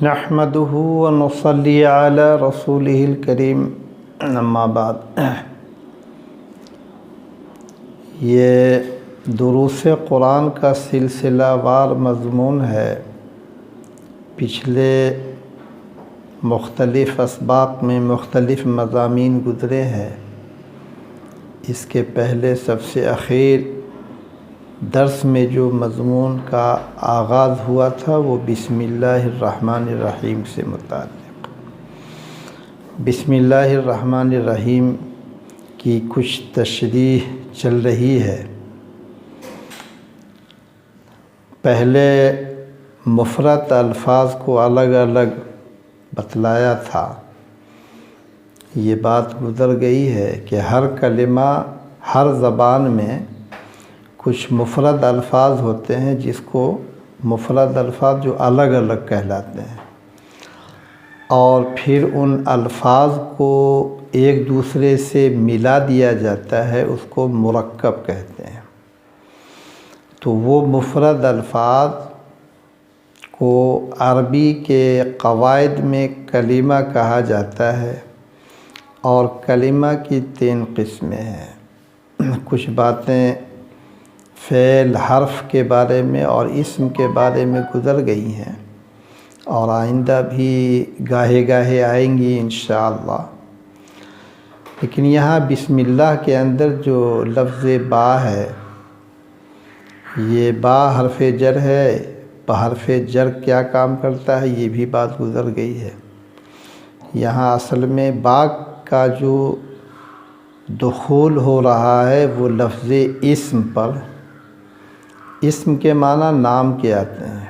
نحمده ونصلي على رسوله الکریم اما بعد۔ یہ دروس قرآن کا سلسلہ وار مضمون ہے۔ پچھلے مختلف اسباق میں مختلف مضامین گزرے ہیں۔ اس کے پہلے سب سے اخیر درس میں جو مضمون کا آغاز ہوا تھا وہ بسم اللہ الرحمن الرحیم سے متعلق۔ بسم اللہ الرحمن الرحیم کی کچھ تشریح چل رہی ہے۔ پہلے مفرد الفاظ کو الگ الگ بتلایا تھا۔ یہ بات گزر گئی ہے کہ ہر کلمہ ہر زبان میں کچھ مفرد الفاظ ہوتے ہیں جس کو مفرد الفاظ جو الگ الگ کہلاتے ہیں، اور پھر ان الفاظ کو ایک دوسرے سے ملا دیا جاتا ہے، اس کو مرکب کہتے ہیں۔ تو وہ مفرد الفاظ کو عربی کے قواعد میں کلمہ کہا جاتا ہے، اور کلمہ کی 3 قسمیں ہیں۔ کچھ باتیں فعل حرف کے بارے میں اور اسم کے بارے میں گزر گئی ہیں، اور آئندہ بھی گاہے گاہے آئیں گی انشاءاللہ۔ لیکن یہاں بسم اللہ کے اندر جو لفظ با ہے، یہ با حرف جر ہے۔ حرف جر کیا کام کرتا ہے یہ بھی بات گزر گئی ہے۔ یہاں اصل میں با کا جو دخول ہو رہا ہے وہ لفظ اسم پر۔ اسم کے معنی نام کے آتے ہیں۔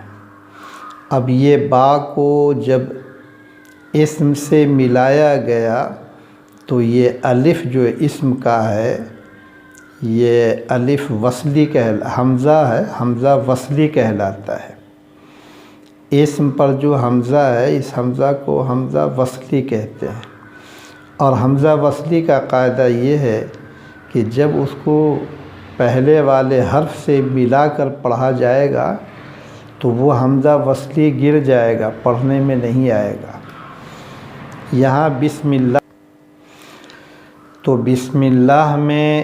اب یہ با کو جب اسم سے ملایا گیا تو یہ الف جو اسم کا ہے، یہ الف وصلی حمزہ ہے، حمزہ وصلی کہلاتا ہے۔ اسم پر جو حمزہ ہے، اس حمزہ کو حمزہ وصلی کہتے ہیں۔ اور حمزہ وصلی کا قاعدہ یہ ہے کہ جب اس کو پہلے والے حرف سے ملا کر پڑھا جائے گا تو وہ حمزہ وصلی گر جائے گا، پڑھنے میں نہیں آئے گا۔ یہاں بسم اللہ، تو بسم اللہ میں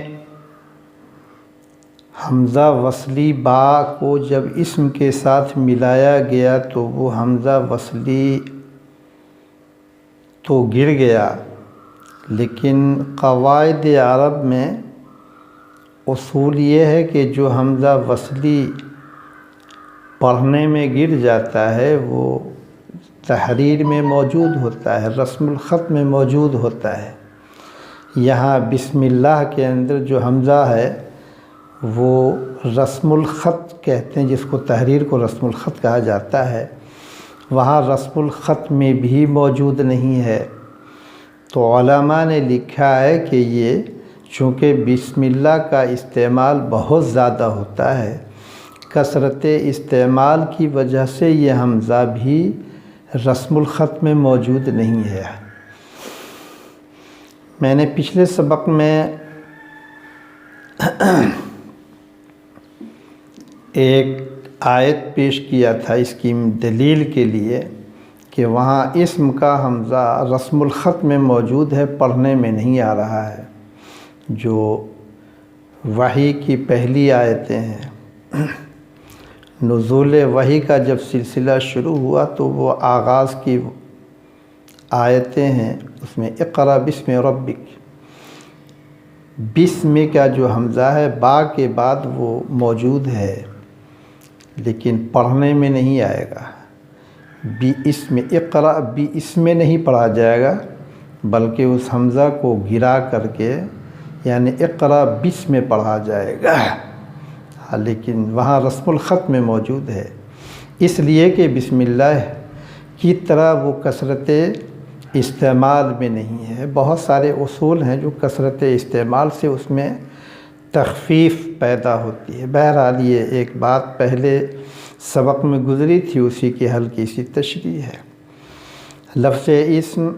حمزہ وصلی با کو جب اسم کے ساتھ ملایا گیا تو وہ حمزہ وصلی تو گر گیا، لیکن قواعد عرب میں اصول یہ ہے کہ جو حمزہ وصلی پڑھنے میں گر جاتا ہے وہ تحریر میں موجود ہوتا ہے، رسم الخط میں موجود ہوتا ہے۔ یہاں بسم اللہ کے اندر جو حمزہ ہے وہ رسم الخط کہتے ہیں، جس کو تحریر کو رسم الخط کہا جاتا ہے، وہاں رسم الخط میں بھی موجود نہیں ہے۔ تو علماء نے لکھا ہے کہ یہ چونکہ بسم اللہ کا استعمال بہت زیادہ ہوتا ہے، کثرت استعمال کی وجہ سے یہ حمزہ بھی رسم الخط میں موجود نہیں ہے۔ میں نے پچھلے سبق میں ایک آیت پیش کیا تھا اس کی دلیل کے لیے کہ وہاں اسم کا حمزہ رسم الخط میں موجود ہے، پڑھنے میں نہیں آ رہا ہے۔ جو وحی کی پہلی آیتیں ہیں، نزول وحی کا جب سلسلہ شروع ہوا تو وہ آغاز کی آیتیں ہیں، اس میں اقرا بسم ربک، بسم کا جو حمزہ ہے با کے بعد وہ موجود ہے، لیکن پڑھنے میں نہیں آئے گا۔ بی اسم اقرا، بی اسم میں نہیں پڑھا جائے گا، بلکہ اس حمزہ کو گرا کر کے یعنی اقرا بسم میں پڑھا جائے گا، لیکن وہاں رسم الخط میں موجود ہے، اس لیے کہ بسم اللہ کی طرح وہ کثرت استعمال میں نہیں ہے۔ بہت سارے اصول ہیں جو کثرت استعمال سے اس میں تخفیف پیدا ہوتی ہے۔ بہرحال یہ ایک بات پہلے سبق میں گزری تھی، اسی کی ہلکی سی تشریح ہے۔ لفظ اسم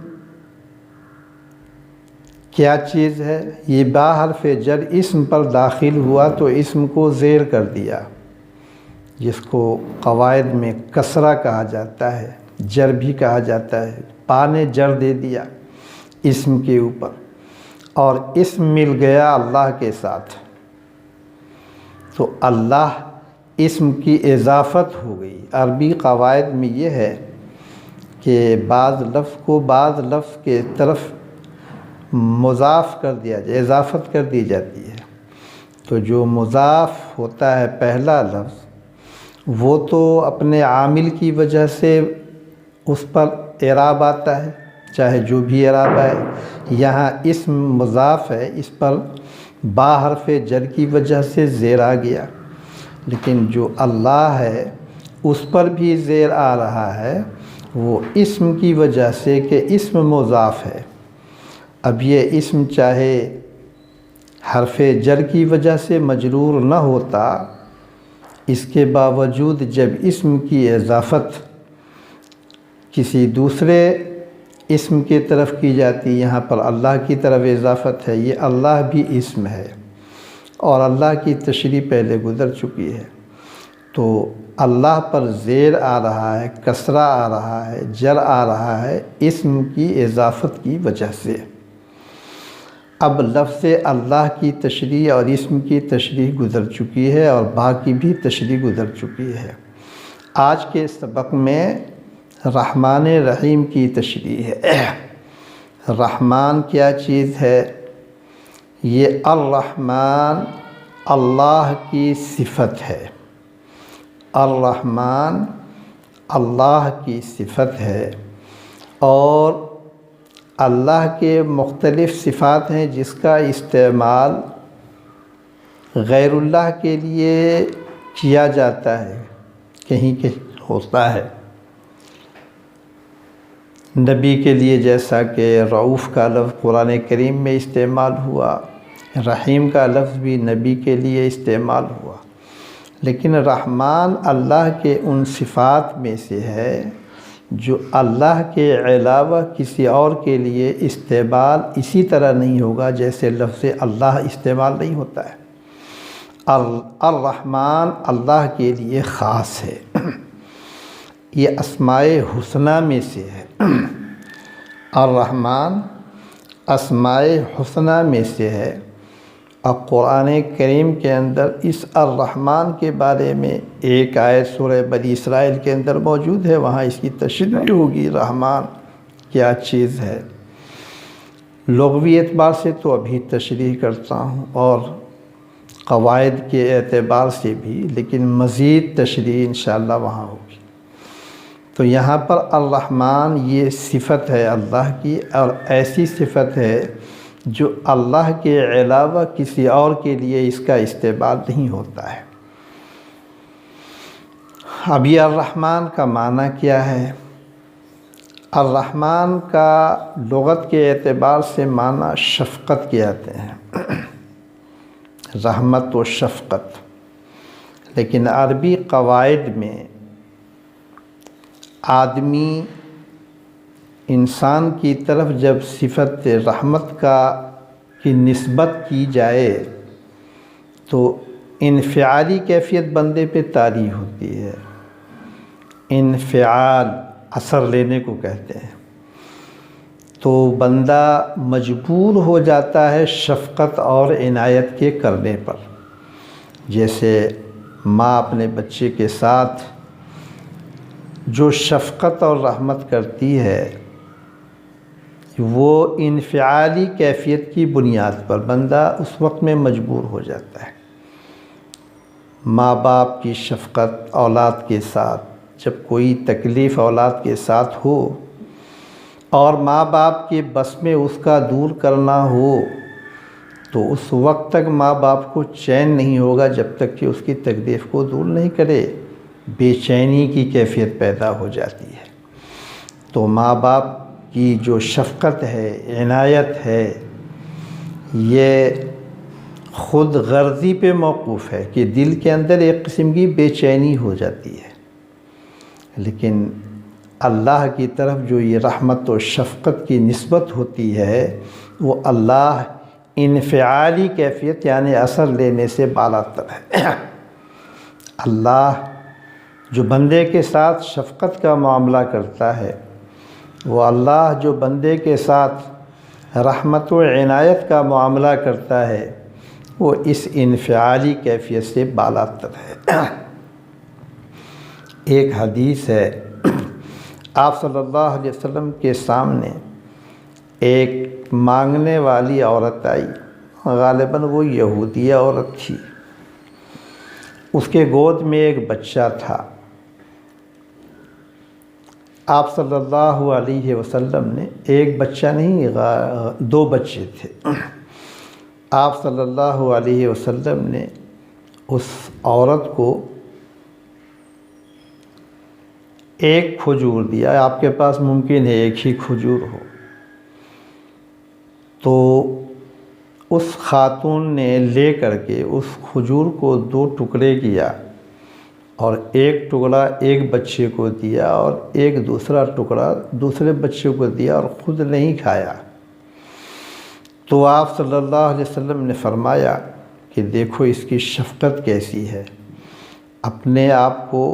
کیا چیز ہے؟ یہ با حرف جر اسم پر داخل ہوا تو اسم کو زیر کر دیا، جس کو قواعد میں کسرہ کہا جاتا ہے۔ جر بھی کہا جاتا ہے، پا نے جر دے دیا اسم کے اوپر، اور اسم مل گیا اللہ کے ساتھ، تو اللہ اسم کی اضافت ہو گئی۔ عربی قواعد میں یہ ہے کہ بعض لفظ کو بعض لفظ کے طرف مضاف کر دیا جائے، اضافت کر دی جاتی ہے، تو جو مضاف ہوتا ہے پہلا لفظ، وہ تو اپنے عامل کی وجہ سے اس پر اعراب آتا ہے، چاہے جو بھی اعراب ہے۔ یہاں اسم مضاف ہے، اس پر با حرف جر کی وجہ سے زیر آ گیا، لیکن جو اللہ ہے اس پر بھی زیر آ رہا ہے، وہ اسم کی وجہ سے کہ اسم مضاف ہے۔ اب یہ اسم چاہے حرف جر کی وجہ سے مجرور نہ ہوتا، اس کے باوجود جب اسم کی اضافت کسی دوسرے اسم کی طرف کی جاتی، یہاں پر اللہ کی طرف اضافت ہے، یہ اللہ بھی اسم ہے اور اللہ کی تشریح پہلے گزر چکی ہے، تو اللہ پر زیر آ رہا ہے، کسرہ آ رہا ہے، جر آ رہا ہے اسم کی اضافت کی وجہ سے۔ اب لفظ اللہ کی تشریح اور اسم کی تشریح گزر چکی ہے اور با کی بھی تشریح گزر چکی ہے۔ آج کے سبق میں رحمان رحیم کی تشریح ہے۔ رحمان کیا چیز ہے؟ یہ الرحمن اللہ کی صفت ہے، الرحمن اللہ کی صفت ہے، اور اللہ کے مختلف صفات ہیں جس کا استعمال غیر اللہ کے لیے کیا جاتا ہے، کہیں کہیں ہوتا ہے۔ نبی کے لیے جیسا کہ رعوف کا لفظ قرآن کریم میں استعمال ہوا، رحیم کا لفظ بھی نبی کے لیے استعمال ہوا، لیکن رحمان اللہ کے ان صفات میں سے ہے جو اللہ کے علاوہ کسی اور کے لیے استعمال اسی طرح نہیں ہوگا جیسے لفظ اللہ استعمال نہیں ہوتا ہے۔ الرحمن اللہ کے لیے خاص ہے، یہ اسماء حسنہ میں سے ہے۔ الرحمن اسماء حسنہ میں سے ہے، اور قرآن کریم کے اندر اس الرحمن کے بارے میں ایک آیت سورہ بنی اسرائیل کے اندر موجود ہے، وہاں اس کی تشریح ہوگی رحمان کیا چیز ہے۔ لغوی اعتبار سے تو ابھی تشریح کرتا ہوں اور قواعد کے اعتبار سے بھی، لیکن مزید تشریح انشاءاللہ وہاں ہوگی۔ تو یہاں پر الرحمن یہ صفت ہے اللہ کی، اور ایسی صفت ہے جو اللہ کے علاوہ کسی اور کے لیے اس کا استعمال نہیں ہوتا ہے۔ اب یہ الرحمن کا معنی کیا ہے؟ الرحمن کا لغت کے اعتبار سے معنی شفقت کے آتے ہیں، رحمت و شفقت، لیکن عربی قواعد میں آدمی انسان کی طرف جب صفت رحمت کی نسبت کی جائے تو انفعالی کیفیت بندے پہ طاری ہوتی ہے۔ انفعال اثر لینے کو کہتے ہیں، تو بندہ مجبور ہو جاتا ہے شفقت اور عنایت کے کرنے پر۔ جیسے ماں اپنے بچے کے ساتھ جو شفقت اور رحمت کرتی ہے، وہ انفعالی کیفیت کی بنیاد پر بندہ اس وقت میں مجبور ہو جاتا ہے۔ ماں باپ کی شفقت اولاد کے ساتھ، جب کوئی تکلیف اولاد کے ساتھ ہو اور ماں باپ کے بس میں اس کا دور کرنا ہو، تو اس وقت تک ماں باپ کو چین نہیں ہوگا جب تک کہ اس کی تکلیف کو دور نہیں کرے، بے چینی کی کیفیت پیدا ہو جاتی ہے۔ تو ماں باپ کی جو شفقت ہے، عنایت ہے، یہ خود غرضی پہ موقوف ہے کہ دل کے اندر ایک قسم کی بے چینی ہو جاتی ہے، لیکن اللہ کی طرف جو یہ رحمت و شفقت کی نسبت ہوتی ہے، وہ اللہ انفعالی کیفیت یعنی اثر لینے سے بالا تر ہے۔ اللہ جو بندے کے ساتھ شفقت کا معاملہ کرتا ہے، وہ اللہ جو بندے کے ساتھ رحمت و عنایت کا معاملہ کرتا ہے، وہ اس انفعالی کیفیت سے بالاتر ہے۔ ایک حدیث ہے، آپ صلی اللہ علیہ وسلم کے سامنے ایک مانگنے والی عورت آئی، غالباً وہ یہودیہ عورت تھی، اس کے گود میں ایک بچہ تھا۔ آپ صلی اللہ علیہ وسلم نے ایک بچہ نہیں، 2 بچے تھے۔ آپ صلی اللہ علیہ وسلم نے اس عورت کو ایک کھجور دیا۔ آپ کے پاس ممکن ہے ایک ہی کھجور ہو، تو اس خاتون نے لے کر کے اس کھجور کو 2 ٹکڑے کیا، اور ایک ٹکڑا ایک بچے کو دیا اور ایک دوسرا ٹکڑا دوسرے بچے کو دیا، اور خود نہیں کھایا۔ تو آپ صلی اللہ علیہ وسلم نے فرمایا کہ دیکھو اس کی شفقت کیسی ہے، اپنے آپ کو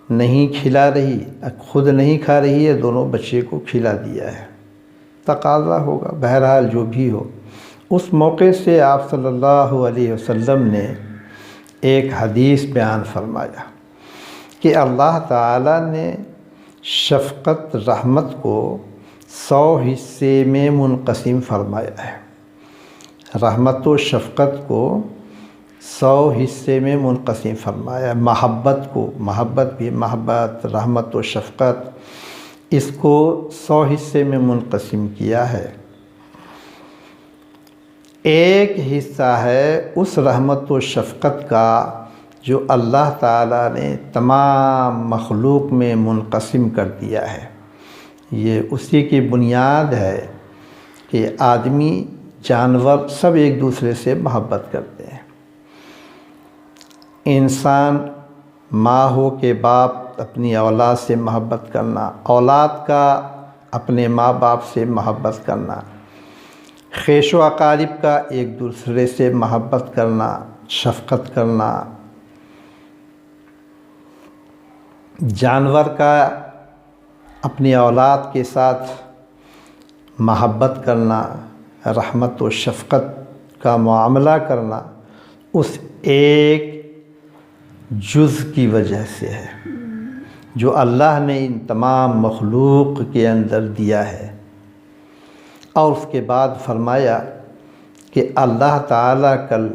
نہیں کھلا رہی، خود نہیں کھا رہی ہے، دونوں بچے کو کھلا دیا ہے۔ تقاضا ہوگا، بہرحال جو بھی ہو۔ اس موقع سے آپ صلی اللہ علیہ وسلم نے ایک حدیث بیان فرمایا کہ اللہ تعالیٰ نے شفقت رحمت کو 100 حصے میں منقسم فرمایا ہے۔ رحمت و شفقت کو 100 حصے میں منقسم فرمایا۔ محبت کو، محبت بھی، محبت، رحمت و شفقت، اس کو 100 حصے میں منقسم کیا ہے۔ ایک حصہ ہے اس رحمت و شفقت کا جو اللہ تعالیٰ نے تمام مخلوق میں منقسم کر دیا ہے۔ یہ اسی کی بنیاد ہے کہ آدمی، جانور سب ایک دوسرے سے محبت کرتے ہیں۔ انسان، ماں ہو کے باپ اپنی اولاد سے محبت کرنا، اولاد کا اپنے ماں باپ سے محبت کرنا، خیش و اقارب کا ایک دوسرے سے محبت کرنا، شفقت کرنا، جانور کا اپنی اولاد کے ساتھ محبت کرنا، رحمت و شفقت کا معاملہ کرنا، اس ایک جز کی وجہ سے ہے جو اللہ نے ان تمام مخلوق کے اندر دیا ہے۔ اور اس کے بعد فرمایا کہ اللہ تعالیٰ کل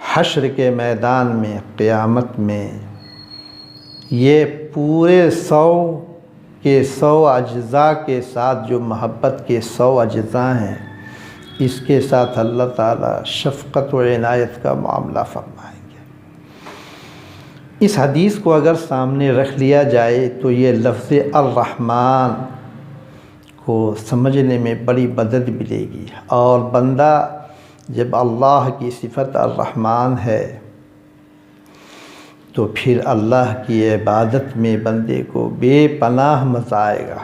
حشر کے میدان میں، قیامت میں، یہ پورے 100 کے 100 اجزاء کے ساتھ جو محبت کے 100 اجزاء ہیں، اس کے ساتھ اللہ تعالیٰ شفقت و عنایت کا معاملہ فرمائیں گے۔ اس حدیث کو اگر سامنے رکھ لیا جائے تو یہ لفظ الرحمن کو سمجھنے میں بڑی مدد ملے گی، اور بندہ جب اللہ کی صفت الرحمن ہے تو پھر اللہ کی عبادت میں بندے کو بے پناہ مزہ آئے گا۔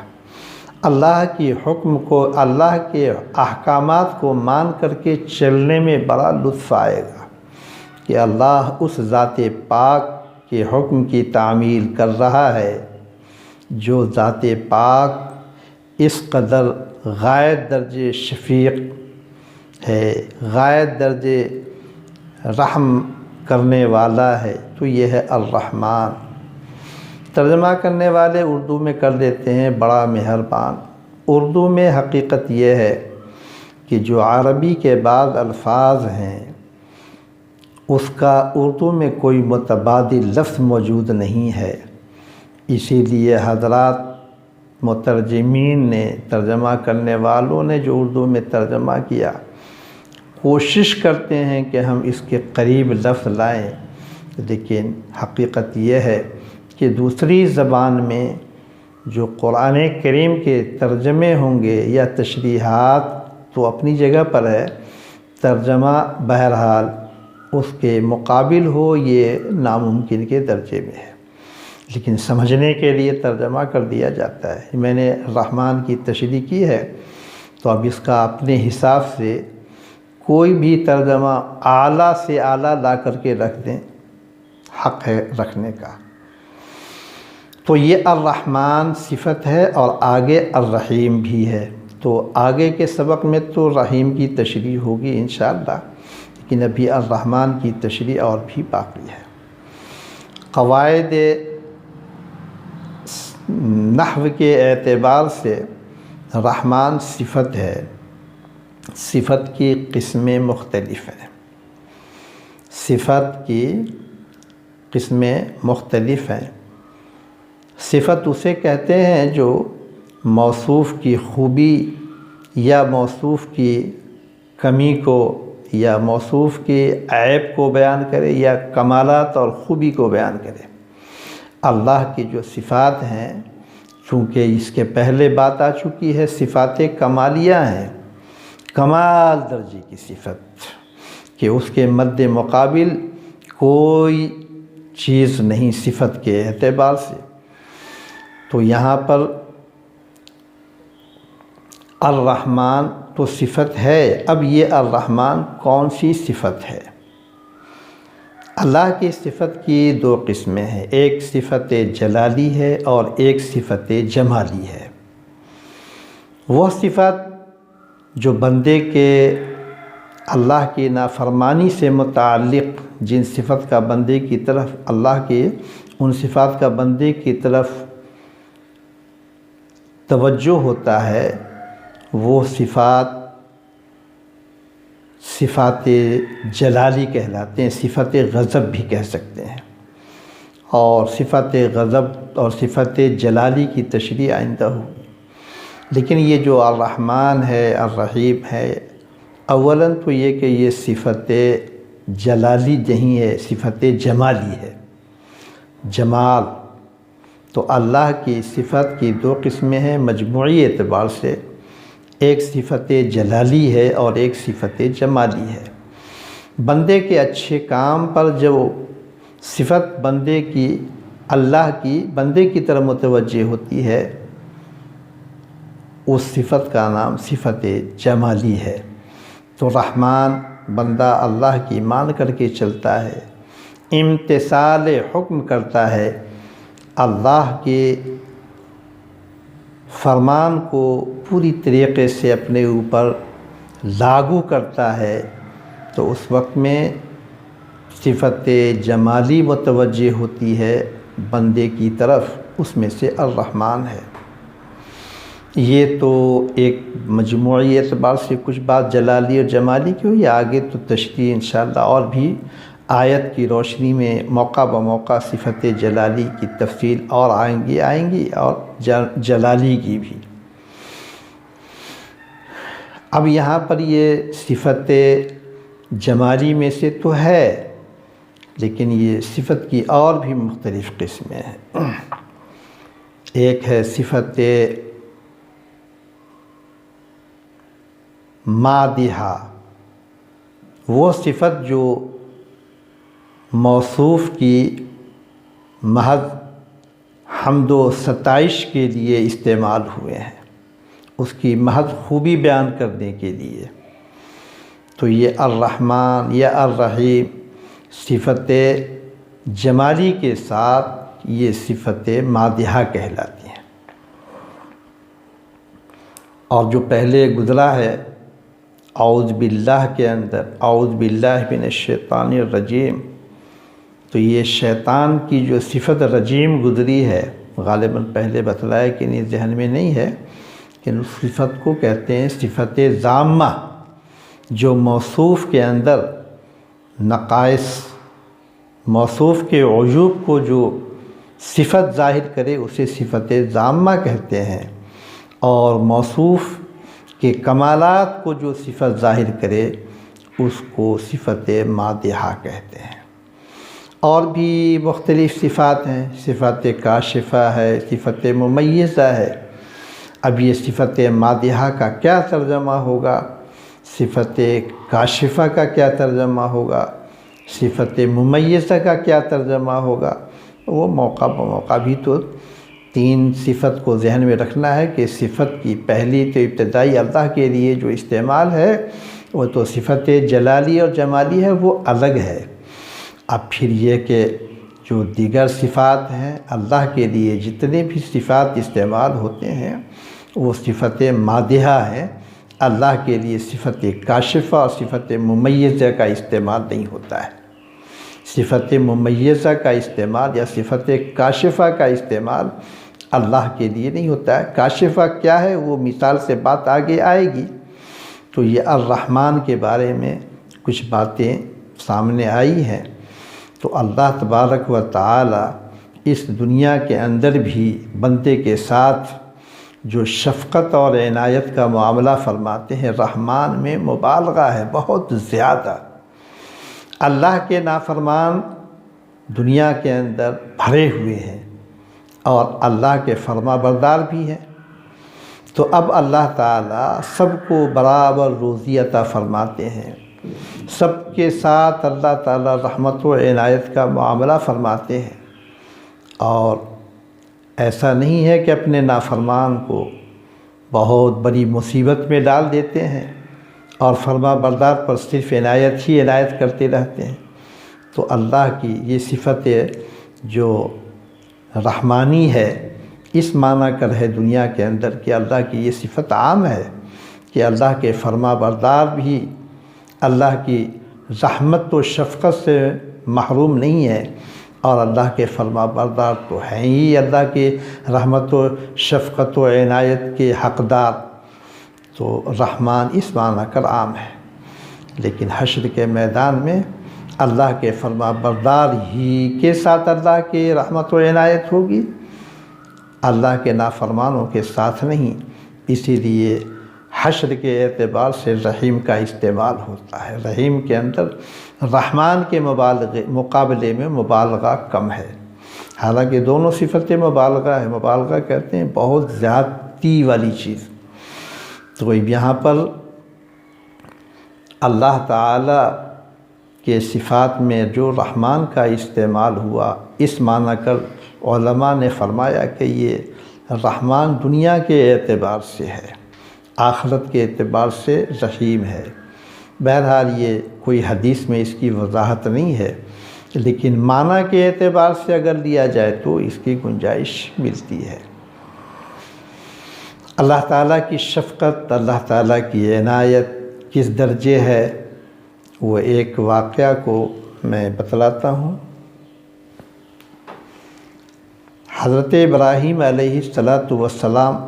اللہ کی حکم کو، اللہ کے احکامات کو مان کر کے چلنے میں بڑا لطف آئے گا کہ اللہ اس ذات پاک کے حکم کی تعمیل کر رہا ہے، جو ذات پاک اس قدر غایت درجے شفیق ہے، غایت درجے رحم کرنے والا ہے، تو یہ ہے الرحمن۔ ترجمہ کرنے والے اردو میں کر دیتے ہیں بڑا مہربان۔ اردو میں حقیقت یہ ہے کہ جو عربی کے بعض الفاظ ہیں اس کا اردو میں کوئی متبادل لفظ موجود نہیں ہے، اسی لیے حضرات مترجمین نے، ترجمہ کرنے والوں نے جو اردو میں ترجمہ کیا، کوشش کرتے ہیں کہ ہم اس کے قریب لفظ لائیں، لیکن حقیقت یہ ہے کہ دوسری زبان میں جو قرآن کریم کے ترجمے ہوں گے یا تشریحات تو اپنی جگہ پر ہے، ترجمہ بہرحال اس کے مقابل ہو یہ ناممکن کے درجے میں ہے، لیکن سمجھنے کے لیے ترجمہ کر دیا جاتا ہے۔ میں نے رحمان کی تشریح کی ہے، تو اب اس کا اپنے حساب سے کوئی بھی ترجمہ اعلیٰ سے اعلیٰ لا کر کے رکھ دیں حق ہے رکھنے کا۔ تو یہ الرحمن صفت ہے اور آگے الرحیم بھی ہے۔ تو آگے کے سبق میں تو رحیم کی تشریح ہوگی انشاءاللہ، لیکن ابھی الرحمن کی تشریح اور بھی باقی ہے۔ قواعد نحو کے اعتبار سے رحمان صفت ہے، صفت کی قسمیں مختلف ہیں، صفت کی قسمیں مختلف ہیں۔ صفت اسے کہتے ہیں جو موصوف کی خوبی یا موصوف کی کمی کو یا موصوف کی عیب کو بیان کرے یا کمالات اور خوبی کو بیان کرے۔ اللہ کی جو صفات ہیں، چونکہ اس کے پہلے بات آ چکی ہے، صفات کمالیہ ہیں، کمال درجے کی صفت کہ اس کے مد مقابل کوئی چیز نہیں صفت کے اعتبار سے۔ تو یہاں پر الرحمن تو صفت ہے۔ اب یہ الرحمن کون سی صفت ہے؟ اللہ کی صفت کی دو قسمیں ہیں، ایک صفت جلالی ہے اور ایک صفت جمالی ہے۔ وہ صفت جو بندے کے اللہ کی نافرمانی سے متعلق جن صفت کا بندے کی طرف اللہ کے ان صفات کا بندے کی طرف توجہ ہوتا ہے، وہ صفات جلالی کہلاتے ہیں، صفت غضب بھی کہہ سکتے ہیں۔ اور صفت غضب اور صفت جلالی کی تشریح آئندہ ہوگی۔ لیکن یہ جو الرحمن ہے، الرحیم ہے، اولاً تو یہ کہ یہ صفت جلالی نہیں ہے، صفت جمالی ہے، جمال۔ تو اللہ کی صفت کی دو قسمیں ہیں مجموعی اعتبار سے، ایک صفت جلالی ہے اور ایک صفت جمالی ہے۔ بندے کے اچھے کام پر جو صفت بندے کی اللہ کی بندے کی طرف متوجہ ہوتی ہے، اس صفت کا نام صفت جمالی ہے۔ تو رحمان بندہ اللہ کی مان کر کے چلتا ہے، امتثال حکم کرتا ہے، اللہ کے فرمان کو پوری طریقے سے اپنے اوپر لاگو کرتا ہے، تو اس وقت میں صفت جمالی متوجہ ہوتی ہے بندے کی طرف، اس میں سے الرحمن ہے۔ یہ تو ایک مجموعی اعتبار سے کچھ بات جلالی اور جمالی کی ہوئی، آگے تو تشریح انشاءاللہ اور بھی آیت کی روشنی میں موقع بموقع صفت جلالی کی تفصیل اور آئیں گی اور جلالی کی بھی۔ اب یہاں پر یہ صفت جمالی میں سے تو ہے، لیکن یہ صفت کی اور بھی مختلف قسمیں ہیں۔ ایک ہے صفت مادحہ، وہ صفت جو موصوف کی محض حمد و ستائش کے لیے استعمال ہوئے ہیں، اس کی محض خوبی بیان کرنے کے لیے۔ تو یہ الرحمن یا الرحیم صفت جمالی کے ساتھ یہ صفت مادحہ کہلاتی ہیں۔ اور جو پہلے گزرا ہے اعوذ باللہ کے اندر، اعوذ باللہ من الشیطان الرجیم، تو یہ شیطان کی جو صفت رجیم گزری ہے، غالباً پہلے بتلایا کہ نہیں ذہن میں نہیں ہے، لیکن اس صفت کو کہتے ہیں صفت ذامہ، جو موصوف کے اندر نقائص، موصوف کے عیوب کو جو صفت ظاہر کرے اسے صفت ذامہ کہتے ہیں، اور موصوف کے کمالات کو جو صفت ظاہر کرے اس کو صفت مادحہ کہتے ہیں۔ اور بھی مختلف صفات ہیں، صفت کاشفہ ہے، صفت ممیزہ ہے۔ اب یہ صفت مادحہ کا کیا ترجمہ ہوگا، صفت کاشفہ کا کیا ترجمہ ہوگا، صفت ممیزہ کا کیا ترجمہ ہوگا، وہ موقع بموقع بھی تو تین صفت کو ذہن میں رکھنا ہے کہ صفت کی پہلی تو ابتدائی اللہ کے لیے جو استعمال ہے وہ تو صفت جلالی اور جمالی ہے، وہ الگ ہے۔ اب پھر یہ کہ جو دیگر صفات ہیں، اللہ کے لیے جتنے بھی صفات استعمال ہوتے ہیں وہ صفت مادحہ ہیں، اللہ کے لیے صفت کاشفہ اور صفت ممیزہ کا استعمال نہیں ہوتا ہے۔ صفت ممیزہ کا استعمال یا صفت کاشفہ کا استعمال اللہ کے لیے نہیں ہوتا ہے۔ کاشفہ کیا ہے وہ مثال سے بات آگے آئے گی۔ تو یہ الرحمن کے بارے میں کچھ باتیں سامنے آئی ہیں۔ تو اللہ تبارک و تعالی اس دنیا کے اندر بھی بندے کے ساتھ جو شفقت اور عنایت کا معاملہ فرماتے ہیں، رحمان میں مبالغہ ہے بہت زیادہ۔ اللہ کے نافرمان دنیا کے اندر بھرے ہوئے ہیں اور اللہ کے فرما بردار بھی ہیں۔ تو اب اللہ تعالیٰ سب کو برابر روزی عطا فرماتے ہیں، سب کے ساتھ اللہ تعالیٰ رحمت و عنایت کا معاملہ فرماتے ہیں، اور ایسا نہیں ہے کہ اپنے نافرمان کو بہت بڑی مصیبت میں ڈال دیتے ہیں اور فرما بردار پر صرف عنایت ہی عنایت کرتے رہتے ہیں۔ تو اللہ کی یہ صفت جو رحمانی ہے اس معنی کر ہے دنیا کے اندر کہ اللہ کی یہ صفت عام ہے کہ اللہ کے فرما بردار بھی اللہ کی رحمت و شفقت سے محروم نہیں ہے، اور اللہ کے فرما بردار تو ہیں ہی اللہ کے رحمت و شفقت و عنایت کے حقدار۔ تو رحمان اس معنی کر عام ہے، لیکن حشر کے میدان میں اللہ کے فرما بردار ہی کے ساتھ اللہ کے رحمت و عنایت ہوگی، اللہ کے نافرمانوں کے ساتھ نہیں۔ اسی لیے حشر کے اعتبار سے رحیم کا استعمال ہوتا ہے۔ رحیم کے اندر رحمان کے مقابلے میں مبالغہ کم ہے، حالانکہ دونوں صفتیں مبالغہ ہے۔ مبالغہ کہتے ہیں بہت زیادتی والی چیز۔ تو یہاں پر اللہ تعالی کے صفات میں جو رحمان کا استعمال ہوا اس معنی کر علماء نے فرمایا کہ یہ رحمان دنیا کے اعتبار سے ہے، آخرت کے اعتبار سے رحیم ہے۔ بہرحال یہ کوئی حدیث میں اس کی وضاحت نہیں ہے، لیکن معنی کے اعتبار سے اگر لیا جائے تو اس کی گنجائش ملتی ہے۔ اللہ تعالیٰ کی شفقت، اللہ تعالیٰ کی عنایت کس درجے ہے وہ ایک واقعہ کو میں بتلاتا ہوں۔ حضرت ابراہیم علیہ السلام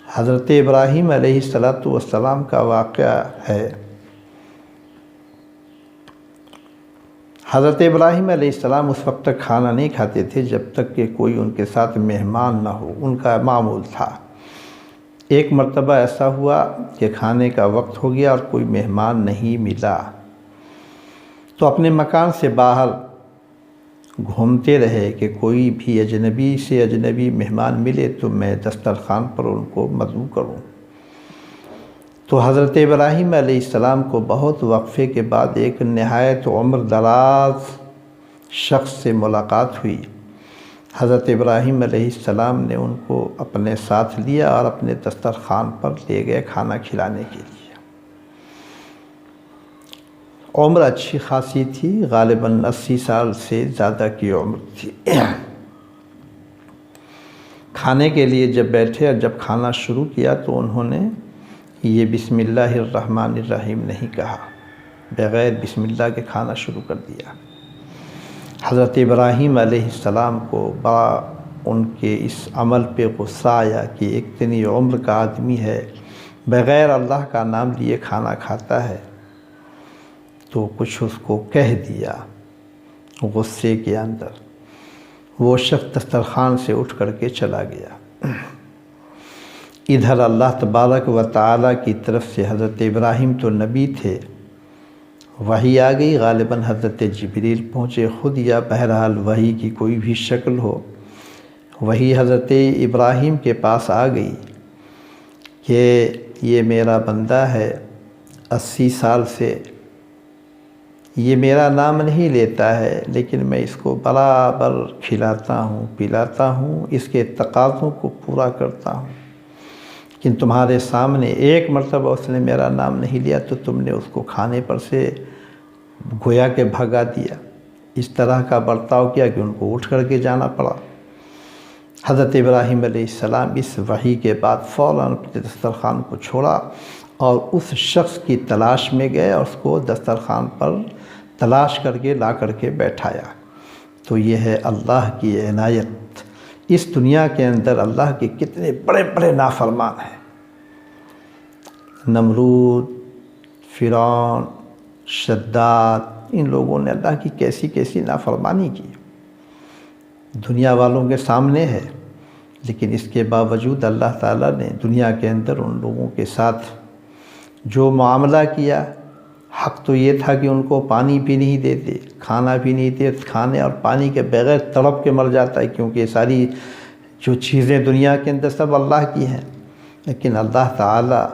حضرت ابراہیم علیہ السلام کا واقعہ ہے۔ حضرت ابراہیم علیہ السلام اس وقت تک کھانا نہیں کھاتے تھے جب تک کہ کوئی ان کے ساتھ مہمان نہ ہو، ان کا معمول تھا۔ ایک مرتبہ ایسا ہوا کہ کھانے کا وقت ہو گیا اور کوئی مہمان نہیں ملا، تو اپنے مکان سے باہر گھومتے رہے کہ کوئی بھی اجنبی سے اجنبی مہمان ملے تو میں دسترخوان پر ان کو مدعو کروں۔ تو حضرت ابراہیم علیہ السلام کو بہت وقفے کے بعد ایک نہایت عمر دراز شخص سے ملاقات ہوئی۔ حضرت ابراہیم علیہ السلام نے ان کو اپنے ساتھ لیا اور اپنے دسترخوان پر لے گئے کھانا کھلانے کے لیے۔ عمر اچھی خاصی تھی، غالباً 80 سال سے زیادہ کی عمر تھی۔ کھانے کے لیے جب بیٹھے اور جب کھانا شروع کیا تو انہوں نے یہ بسم اللہ الرحمن الرحیم نہیں کہا، بغیر بسم اللہ کے کھانا شروع کر دیا۔ حضرت ابراہیم علیہ السلام کو بڑا ان کے اس عمل پہ غصہ آیا کہ ایک اتنی عمر کا آدمی ہے، بغیر اللہ کا نام لیے کھانا کھاتا ہے، تو کچھ اس کو کہہ دیا غصے کے اندر۔ وہ شخص دسترخوان سے اٹھ کر کے چلا گیا۔ ادھر اللہ تبارک و تعالیٰ کی طرف سے حضرت ابراہیم تو نبی تھے، وحی آ گئی، غالباً حضرت جبریل پہنچے خود یا بہرحال وحی کی کوئی بھی شکل ہو، وحی حضرت ابراہیم کے پاس آ گئی کہ یہ میرا بندہ ہے، 80 سال سے یہ میرا نام نہیں لیتا ہے، لیکن میں اس کو برابر کھلاتا ہوں پلاتا ہوں، اس کے تقاضوں کو پورا کرتا ہوں، لیکن تمہارے سامنے ایک مرتبہ اس نے میرا نام نہیں لیا تو تم نے اس کو کھانے پر سے گویا کہ بھگا دیا۔ اس طرح کا برتاؤ کیا کہ ان کو اٹھ کر کے جانا پڑا۔ حضرت ابراہیم علیہ السلام اس وحی کے بعد فوراً اپنے دسترخوان کو چھوڑا اور اس شخص کی تلاش میں گئے اور اس کو دسترخوان پر تلاش کر کے لا کر کے بیٹھایا۔ تو یہ ہے اللہ کی عنایت۔ اس دنیا کے اندر اللہ کے کتنے بڑے بڑے نافرمان ہیں۔ نمرود، فرعون، شداد، ان لوگوں نے اللہ کی کیسی کیسی نافرمانی کی، دنیا والوں کے سامنے ہے، لیکن اس کے باوجود اللہ تعالیٰ نے دنیا کے اندر ان لوگوں کے ساتھ جو معاملہ کیا، حق تو یہ تھا کہ ان کو پانی بھی نہیں دیتے، کھانا بھی نہیں دیتے، کھانے اور پانی کے بغیر تڑپ کے مر جاتا ہے، کیونکہ یہ ساری جو چیزیں دنیا کے اندر سب اللہ کی ہیں، لیکن اللہ تعالیٰ